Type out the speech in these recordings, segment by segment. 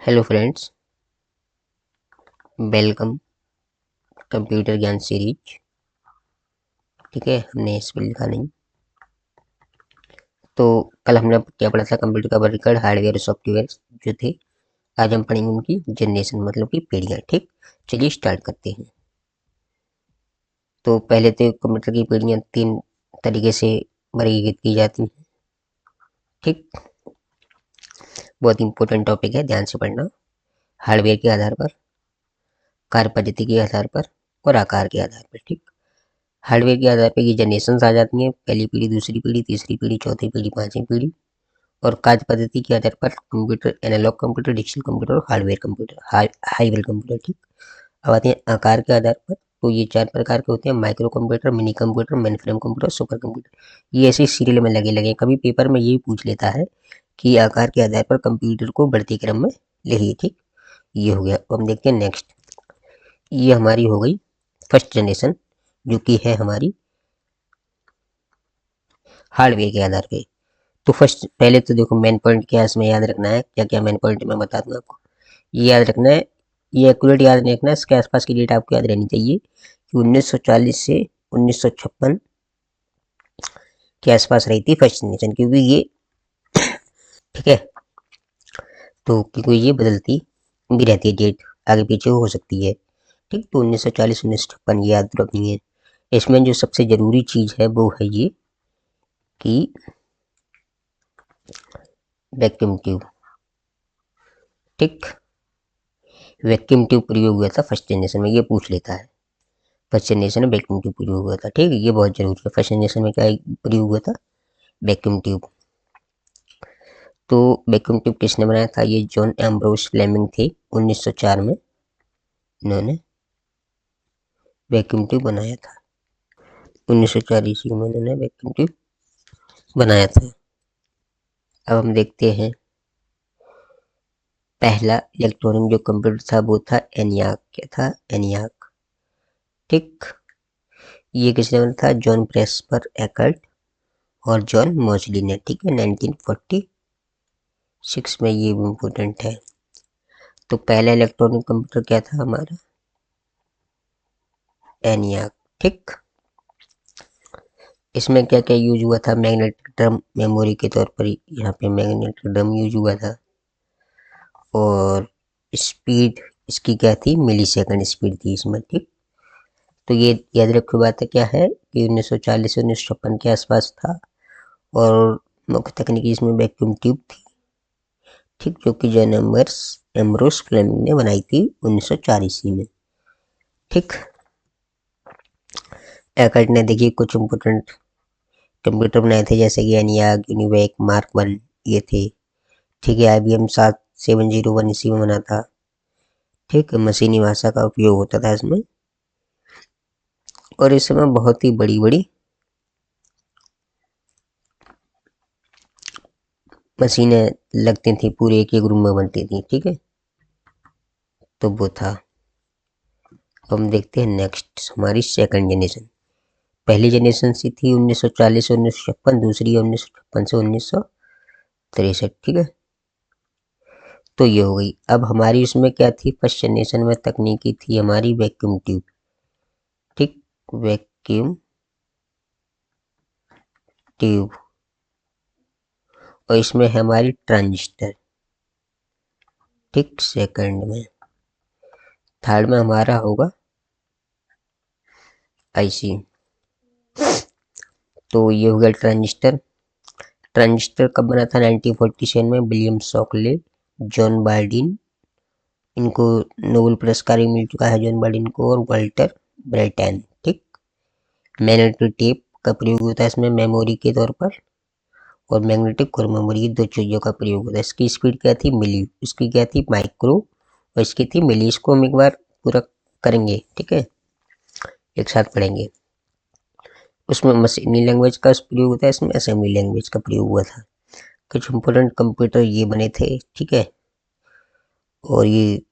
Hello friends, welcome computer ज्ञान series. ठीक है, हमने इस पर लिखा नहीं। तो कल हमने क्या पढ़ा था? कंप्यूटर का वर्गीकरण, हार्डवेयर और सॉफ्टवेयर जो थे। आज हम पढ़ेंगे उनकी जनरेशन, मतलब कि पीढ़ियाँ। ठीक, चलिए स्टार्ट करते हैं। तो पहले तो कंप्यूटर की पीढ़ियाँ तीन तरीके से वर्गीकृत की जाती हैं। ठीक, बहुत इंपॉर्टेंट टॉपिक है, ध्यान से पढ़ना। हार्डवेयर के आधार पर, कार्य पद्धति के आधार पर और आकार के आधार पर। ठीक, हार्डवेयर के आधार पर ये जनरेशन आ जाती हैं: पहली पीढ़ी, दूसरी पीढ़ी, तीसरी पीढ़ी, चौथी पीढ़ी, पांचवी पीढ़ी। और कार्य पद्धति के आधार पर computer, analogue computer, digital computer और हार्डवेयर कंप्यूटर, हाईवेयर कंप्यूटर। ठीक, अब आते हैं आकार के आधार पर। तो ये चार प्रकार के होते हैं: micro computer, mini computer, main frame computer, super computer. ये ऐसे सीरियल में लगे लगे। कभी पेपर में ये पूछ लेता है कि आकार के आधार पर कंप्यूटर को बढ़ती क्रम में लिखिए। ठीक, ये हो गया। अब हम देखते हैं नेक्स्ट। ये हमारी हो गई फर्स्ट जनरेशन, जो कि है हमारी हार्डवेयर के आधार पे। तो फर्स्ट, पहले तो देखो मेन पॉइंट क्या है इसमें याद रखना है। क्या क्या मेन पॉइंट मैं बता दूं आपको, ये याद रखना है। ये एक्यूरेट याद नहीं रखना है, इसके आसपास की डेट आपको याद रहनी चाहिए कि 1940 से 1956 के आसपास रही थी फर्स्ट जनरेशन, क्योंकि ये ठीक है। तो क्योंकि ये बदलती भी रहती है, डेट आगे पीछे हो सकती है। ठीक, तो 1940 1956 ये याद रखनी है। इसमें जो सबसे जरूरी चीज है वो है ये कि वैक्यूम ट्यूब। ठीक, वैक्यूम ट्यूब प्रयोग हुआ था फर्स्ट जनरेशन में, ये पूछ लेता है। फर्स्ट जनरेशन में वैक्यूम ट्यूब प्रयोग हुआ था। ठीक है, ये बहुत जरूरी है। फर्स्ट जनरेशन में क्या प्रयोग हुआ था? Vacuum tube. तो वैक्यूम ट्यूब किसने बनाया था? ये जॉन एम्ब्रोस फ्लेमिंग थे, 1904 में इन्होंने वैक्यूम ट्यूब बनाया था। 1904 ईस्वी में इन्होंने वैक्यूम ट्यूब बनाया था। अब हम देखते हैं पहला इलेक्ट्रॉनिक जो कंप्यूटर था वो था एनियाक। क्या था? एनियाक। ठीक, ये किसने बनाया था? जॉन प्रेस्पर एकर्ट और जॉन मोजली ने। ठीक है, 1946 में। ये भी इम्पोर्टेंट है। तो पहला इलेक्ट्रॉनिक कंप्यूटर क्या था हमारा? एनियाक। ठीक, इसमें क्या क्या यूज हुआ था? मैग्नेटिक ड्रम मेमोरी के तौर पर यहाँ पे मैग्नेटिक ड्रम यूज हुआ था। और स्पीड इसकी क्या थी? मिली सेकेंड स्पीड थी इसमें। ठीक, तो ये याद रखो बात है क्या है कि 1940 से 1956 के आसपास था। और मुख्य तकनीकी इसमें वैक्यूम ट्यूब थी। ठीक, जो कि जॉन एम्ब्रोस फ्लेमिंग ने बनाई थी 1904 ईस्वी में। ठीक, एकर्ट ने देखिए कुछ इम्पोर्टेंट कंप्यूटर बनाए थे, जैसे कि एनियाक, यूनिवेक, मार्क वन, ये थे। ठीक है, IBM 770 इसी में बना था। ठीक, मशीनी भाषा का उपयोग होता था इसमें। और इस समय बहुत ही बड़ी बड़ी मशीनें लगती थी, पूरे एक एक रूम में बनती थी। ठीक है, तो वो था। हम देखते हैं नेक्स्ट, हमारी सेकंड जनरेशन। पहली जनरेशन सी थी 1940 से 1956, दूसरी 1956 से 1963। ठीक है, तो ये हो गई। अब हमारी उसमें क्या थी? फर्स्ट जनरेशन में तकनीकी थी हमारी वैक्यूम ट्यूब। ठीक, वैक्यूम ट्यूब। और इसमें है हमारी ट्रांजिस्टर। ठीक, सेकंड में। थर्ड में हमारा होगा IC। तो ये हो गया ट्रांजिस्टर। ट्रांजिस्टर कब बना था? 1947 में। विलियम शॉकले, जॉन बार्डिन, इनको नोबेल पुरस्कार भी मिल चुका है, जॉन बार्डिन को और वाल्टर ब्रेटन। ठीक, मैग्नेटिक टेप का प्रयोग होता है इसमें मेमोरी के तौर पर। और मैग्नेटिक और मेमोरी, दो चीजों का प्रयोग होता है। इसकी स्पीड क्या थी? मिली। इसकी क्या थी? माइक्रो। और इसकी थी मिली। इसको हम एक बार पूरा करेंगे। ठीक है, एक साथ पढ़ेंगे। उसमें मशीनी लैंग्वेज का प्रयोग होता है, इसमें असेंबली लैंग्वेज का प्रयोग हुआ था। कुछ इंपोर्टेंट कंप्यूटर ये बने थे। ठीक है, और ये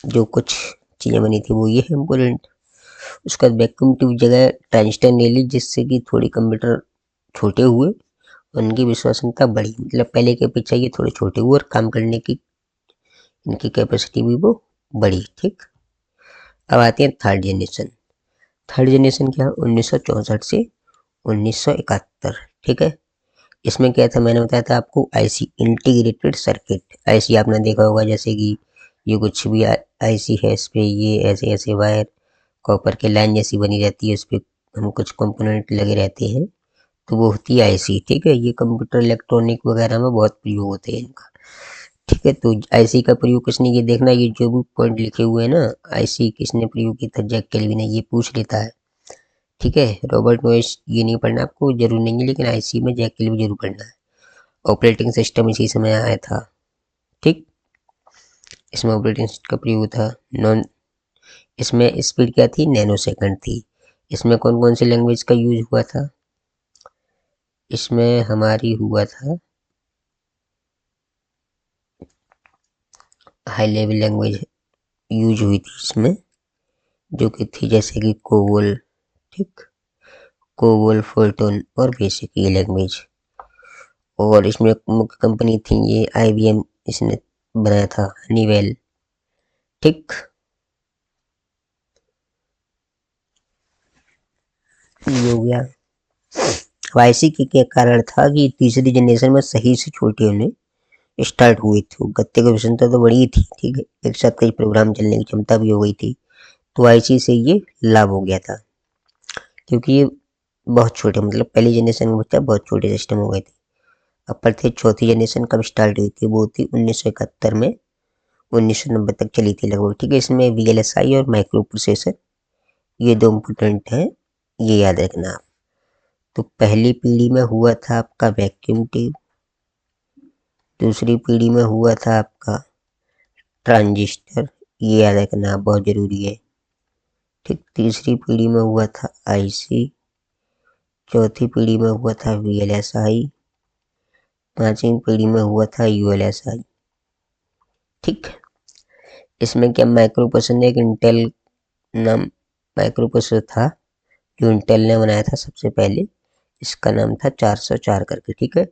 जो कुछ चीज़ें बनी थी वो ये है इम्पोर्टेंट। उसका वैक्यूम ट्यूब जगह ट्रांजिस्टर ले ली, जिससे कि थोड़ी कंप्यूटर छोटे हुए, उनकी विश्वसनीयता बढ़ी। मतलब पहले के अपेक्षा ये थोड़े छोटे हुए और काम करने की इनकी कैपेसिटी भी वो बड़ी। ठीक, अब आते हैं थर्ड जनरेशन। थर्ड जनरेशन क्या है, 1964 से 1971। ठीक है, इसमें क्या था, मैंने बताया था आपको आईसी, इंटीग्रेटेड सर्किट। आईसी आपने देखा होगा, जैसे कि ये कुछ भी आईसी है, इस पे ये ऐसे ऐसे वायर कॉपर के लाइन जैसी बनी रहती है, उस पर हम कुछ कंपोनेंट लगे रहते हैं, तो वो होती है आईसी। ठीक है, ये कंप्यूटर इलेक्ट्रॉनिक वगैरह में बहुत प्रयोग होते हैं इनका। ठीक है, तो आईसी का प्रयोग किसने किया देखना, ये जो भी पॉइंट लिखे हुए हैं ना, आईसी किसने प्रयोग किया था, जैक केल्विन ने, ये पूछ लेता है। ठीक है, रॉबर्ट नोइस ये नहीं पढ़ना आपको, जरूर नहीं है, लेकिन आईसी में जैक केल्विन जरूर पढ़ना है। ऑपरेटिंग सिस्टम इसी समय आया था। ठीक, इसमें ऑपरेटिंग सिस्टम का प्रयोग था। नॉन, इसमें स्पीड क्या थी, नैनो सेकंड थी। इसमें कौन कौन सी लैंग्वेज का यूज हुआ था, इसमें हमारी हुआ था हाई लेवल लैंग्वेज यूज हुई थी इसमें, जो कि थी जैसे कि कोबोल। ठीक, कोबोल, फोर्टोन और बेसिक ये लैंग्वेज। और इसमें मुख्य कंपनी थी ये आईबीएम, इसने बनाया था हनीवेल। ठीक, ये हो गया। वाईसी के क्या कारण था कि तीसरी जनरेशन में सही से छोटे होने स्टार्ट हुई थी, गत्ते की विषमता तो बड़ी थी। ठीक है, एक साथ कई प्रोग्राम चलने की क्षमता भी हो गई थी, तो वाईसी से ये लाभ हो गया था, क्योंकि ये बहुत छोटे, मतलब पहली जनरेशन में बच्चा बहुत छोटे सिस्टम हो गए थे। अब पर थे चौथी जनरेशन कब स्टार्ट हुई थी, वो थी 1971 में, 1990 तक चली थी लगभग। ठीक है, इसमें वीएलएसआई और माइक्रो प्रोसेसर ये दो इम्पोर्टेंट हैं, ये याद रखना आप। तो पहली पीढ़ी में हुआ था आपका वैक्यूम ट्यूब, दूसरी पीढ़ी में हुआ था आपका ट्रांजिस्टर, ये याद रखना बहुत जरूरी है। ठीक, तीसरी पीढ़ी में हुआ था आईसी, चौथी पीढ़ी में हुआ था वीएलएसआई, पांचवी पीढ़ी में हुआ था यूएलएसआई। ठीक, इसमें क्या माइक्रो प्रोसेसर, एक इंटेल नाम माइक्रो प्रोसेसर था जो इंटेल ने बनाया था सबसे पहले, इसका नाम था 404 करके। ठीक है,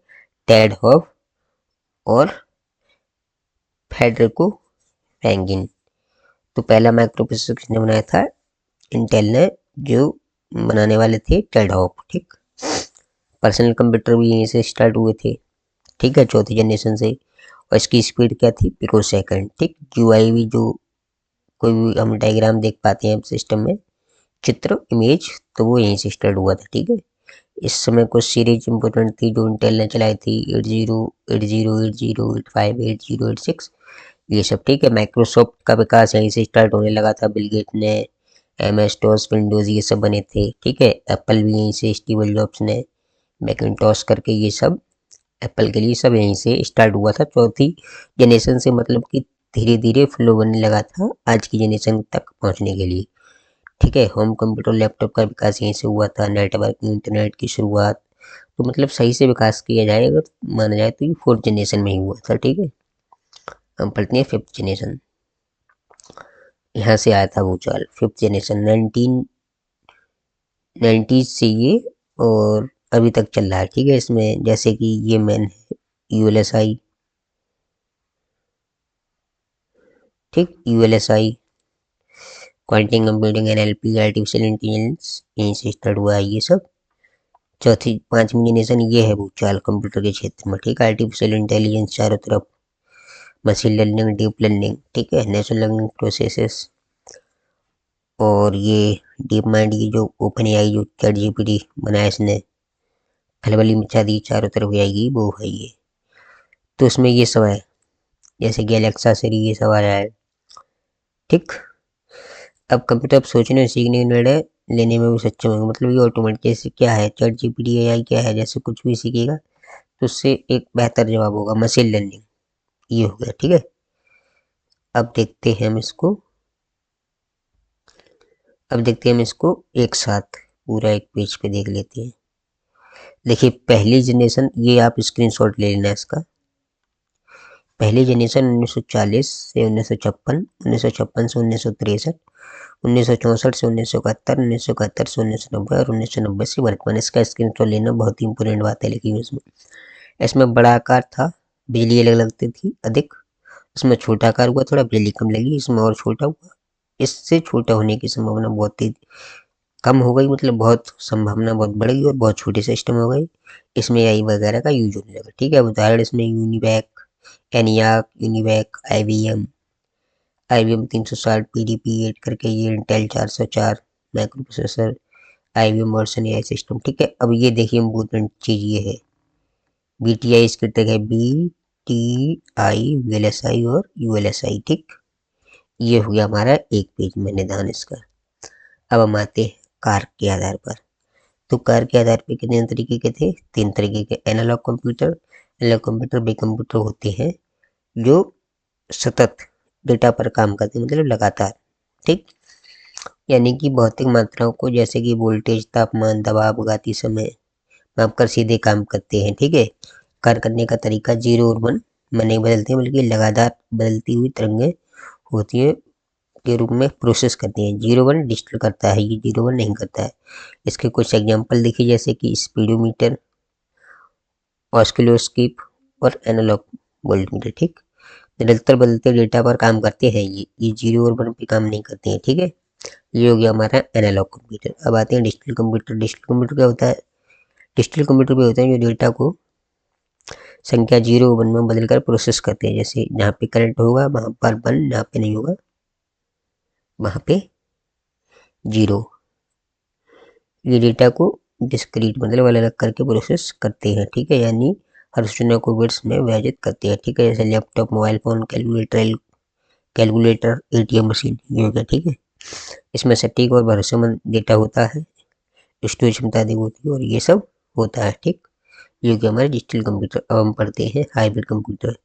टेड हॉफ और फेडरिको पैंगिन। तो पहला माइक्रो प्रोसेसर किसने बनाया था, इंटेल ने, जो बनाने वाले थे टेड हॉफ। ठीक, पर्सनल कंप्यूटर भी यहीं से स्टार्ट हुए थे। ठीक है, चौथी जनरेशन से, और इसकी स्पीड क्या थी, पिको सेकंड। ठीक, यूआई भी, जो कोई भी हम डायग्राम देख पाते हैं सिस्टम में, चित्र, इमेज, तो वो यहीं से स्टार्ट हुआ था। ठीक है, इस समय कुछ सीरीज इंपोर्टेंट थी जो इंटेल ने चलाई थी, 80, 80, 80, 85, 80, 86, ये सब। ठीक है, माइक्रोसॉफ्ट का विकास यहीं से स्टार्ट होने लगा था, बिल गेट ने, एमएस डॉस, विंडोज ये सब बने थे। ठीक है, एप्पल भी यहीं से, स्टीव जॉब्स ने मैकिंटॉश करके, ये सब एप्पल के लिए सब यहीं से स्टार्ट हुआ था। चौथी जनरेशन से मतलब कि धीरे धीरे फ्लो बनने लगा था आज की जनरेशन तक पहुंचने के लिए। ठीक है, होम कंप्यूटर लैपटॉप का विकास यहीं से हुआ था, नेटवर्किंग इंटरनेट की शुरुआत, तो मतलब सही से विकास किया जाए अगर माना जाए तो ये फोर्थ जनरेशन में ही हुआ था। ठीक है, हम पढ़ते हैं फिफ्थ जनरेशन। यहाँ से आया था भूचाल, फिफ्थ जनरेशन 1990 से ये, और अभी तक चल रहा है। ठीक है, इसमें जैसे कि ये मैन है यूएलएसआई। ठीक, ULSI, quantum computing, NLP, artificial intelligence, यहीं से स्टार्ट हुआ है ये सब। चौथी पांचवी जनरेशन ये है भूचाल कंप्यूटर के क्षेत्र में। ठीक है, आर्टिफिशियल इंटेलिजेंस चारों तरफ, मशीन लर्निंग, डीप लर्निंग, ठीक है, नेचुरल लर्निंग प्रोसेसेस, और ये डीप माइंड, ये जो ओपन एआई, जो चैट जीपीटी बनाया इसने, खलबली मचा दी चारों तरफ आएगी, वो है ये। तो इसमें ये सब है, जैसे कि एलेक्सा, सिरी, ये सब आ रहा है। ठीक, अब कंप्यूटर अब सोचने सीखने के निर्णय लेने में भी सक्षम होगा, मतलब ये ऑटोमेटिक, जैसे क्या है चैट जीपीटी एआई क्या है, जैसे कुछ भी सीखेगा तो उससे एक बेहतर जवाब होगा, मशीन लर्निंग ये हो गया। ठीक है, अब देखते हैं हम इसको, एक साथ पूरा एक पेज पे देख लेते हैं। देखिए पहली जनरेशन, ये आप स्क्रीनशॉट ले लेना इसका। पहली जनरेशन 1940 से 1956, 1956 से 1963, 1964 से 1971, 1971 से 1990 और 1990 से वर्तमान। इसका स्क्रीनशॉट लेना बहुत ही इंपॉर्टेंट बात है। लेकिन इसमें बड़ा आकार था, बिजली अलग लगती थी अधिक, इसमें छोटा आकार हुआ, थोड़ा बिजली कम लगी, इसमें और छोटा हुआ। इससे छोटा होने की संभावना बहुत ही कम हो गई, मतलब बहुत संभावना बहुत बढ़ गई और बहुत छोटे सिस्टम हो गए। इसमें आई वगैरह का यूज होने लगा। ठीक है, उदाहरण इसमें UNIVAC, ENIAC, UNIVAC, IBM 360, PDP-8 करके, ये Intel 404 microprocessor, IBM version AI system. ठीक है, अब ये देखिए इम्पोर्टेंट चीज ये है, BTI इसके तक है, BTI, VLSI और ULSI। ठीक, ये हो गया हमारा एक पेज में निदान इसका। अब हम आते हैं कार के आधार पर। तो कार के आधार पर कितने तरीके के थे? 3 तरीके के। एनालॉग कंप्यूटर, एनालॉग कंप्यूटर वे कंप्यूटर होते हैं जो सतत डेटा पर काम करते हैं, मतलब लगातार। ठीक, यानी कि भौतिक मात्राओं को जैसे कि वोल्टेज, तापमान, दबाव, गति, समय माप कर सीधे काम करते हैं। ठीक है, कार्य करने का तरीका 0 और 1 में नहीं बदलते हैं, बल्कि लगातार बदलती हुई तरंगें होती है के रूप में प्रोसेस करती हैं। 0 1 डिजिटल करता है, ये 0 1 नहीं करता है। इसके कुछ एग्जाम्पल देखिए, जैसे कि स्पीडोमीटर, ऑस्किलोस्कोप और एनालॉग वोल्टमीटर। ठीक, निरंतर बदलते डेटा पर काम करते हैं, ये 0 और 1 पे काम नहीं करते हैं। ठीक है, ये हो गया हमारा एनालॉग कंप्यूटर। अब आते हैं डिजिटल कंप्यूटर। डिजिटल कंप्यूटर क्या होता है? डिजिटल कंप्यूटर भी होते हैं जो डेटा को संख्या 0 1 में बदलकर प्रोसेस करते हैं। जैसे जहाँ पे करंट होगा वहां पर 1, जहाँ पे नहीं होगा वहां पे 0। ये डेटा को डिस्क्रीट मतलब अलग अलग करके प्रोसेस करते हैं। ठीक है, यानी हर सूचना को बिट्स में विभाजित करते हैं। ठीक है, जैसे laptop, mobile phone, calculator, ATM machine, ये हो गया। ठीक है, इसमें सटीक और भरोसेमंद डेटा होता है, स्टोरेज क्षमता अधिक होती है और ये सब होता है। ठीक, ये हो गया हमारे डिजिटल कंप्यूटर। अब हम पढ़ते हैं हाइब्रिड कंप्यूटर।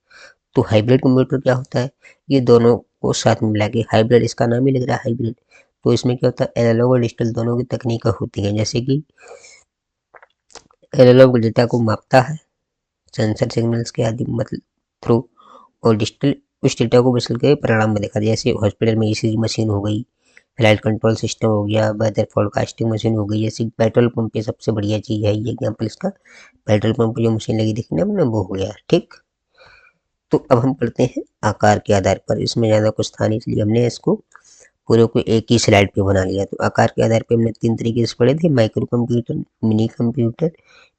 तो हाइब्रिड कंप्यूटर क्या होता है? ये दोनों को साथ में मिला के हाइब्रिड, इसका नाम ही लग रहा है हाइब्रिड। तो इसमें क्या होता है? एनालॉग और डिजिटल दोनों की तकनीक होती है। जैसे कि एनालॉग डेटा को मापता है सेंसर सिग्नल्स के आदि मतलब थ्रू, और डिजिटल उस डेटा को बदल के परिणाम में देखा। जैसे हॉस्पिटल में ECG मशीन हो गई, फ्लाइट कंट्रोल सिस्टम हो गया, वेदर फोरकास्टिंग मशीन हो गई। जैसे पेट्रोल पंप पे सबसे बढ़िया चीज़ है ये एग्जाम्पल इसका, पेट्रोल पंप पे जो मशीन लगी देखने में वो हो गया। ठीक, तो अब हम पढ़ते हैं आकार के आधार पर। इसमें ज़्यादा कुछ था नहीं, इसलिए हमने इसको पूरे को एक ही स्लाइड पे बना लिया। तो आकार के आधार पे हमने 3 तरीके से पढ़े थे, micro computer, mini computer,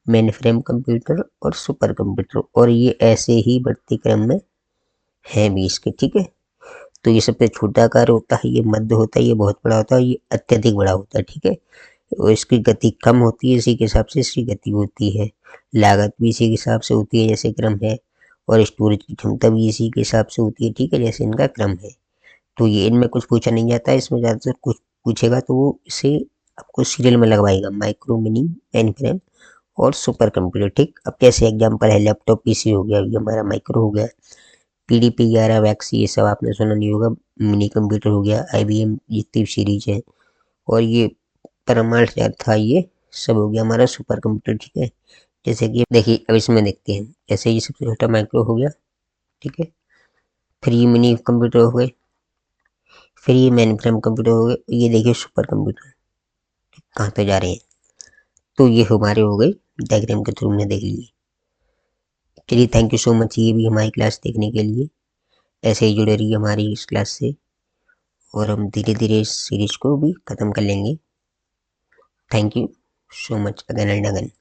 main frame computer और सुपर कंप्यूटर। और ये ऐसे ही बढ़ते क्रम में है भी इसके। ठीक है, तो ये सबसे छोटा आकार होता है, ये मध्य होता है, ये बहुत बड़ा होता है, ये अत्यधिक बड़ा होता है। ठीक है, और इसकी गति कम होती है, इसी के हिसाब से इसकी गति होती है। लागत भी इसी के हिसाब से होती है जैसे क्रम है, और स्टोरेज की क्षमता भी इसी के हिसाब से होती है। ठीक है, जैसे इनका क्रम है। तो ये इनमें कुछ पूछा नहीं जाता है, इसमें ज़्यादातर कुछ पूछेगा तो वो इसे आपको सीरियल में लगवाएगा, माइक्रो, मिनी, मेन फ्रेम और सुपर कंप्यूटर। ठीक, अब कैसे एग्जांपल है, लैपटॉप PC हो गया, ये हमारा माइक्रो हो गया। PDP-11, वैक्सी, ये सब आपने सुना नहीं होगा। मिनी कंप्यूटर हो गया, IBM जितनी भी सीरीज है, और ये परमाणु चार था, ये सब हो गया हमारा सुपर कंप्यूटर। ठीक है, जैसे कि देखिए अब इसमें देखते हैं, जैसे ये सबसे छोटा माइक्रो हो गया। ठीक है, फिर ये मिनी कंप्यूटर हो गए, फिर ये मेन फ्रेम कंप्यूटर हो गए, ये देखिए सुपर कंप्यूटर कहाँ पे जा रहे हैं। तो ये हमारे हो गए, डायग्राम के थ्रू हमने देख लिए। चलिए, थैंक यू सो मच ये भी हमारी क्लास देखने के लिए। ऐसे ही जुड़े रहिए हमारी इस क्लास से, और हम धीरे धीरे इस सीरीज को भी ख़त्म कर लेंगे। Thank you so much again and again.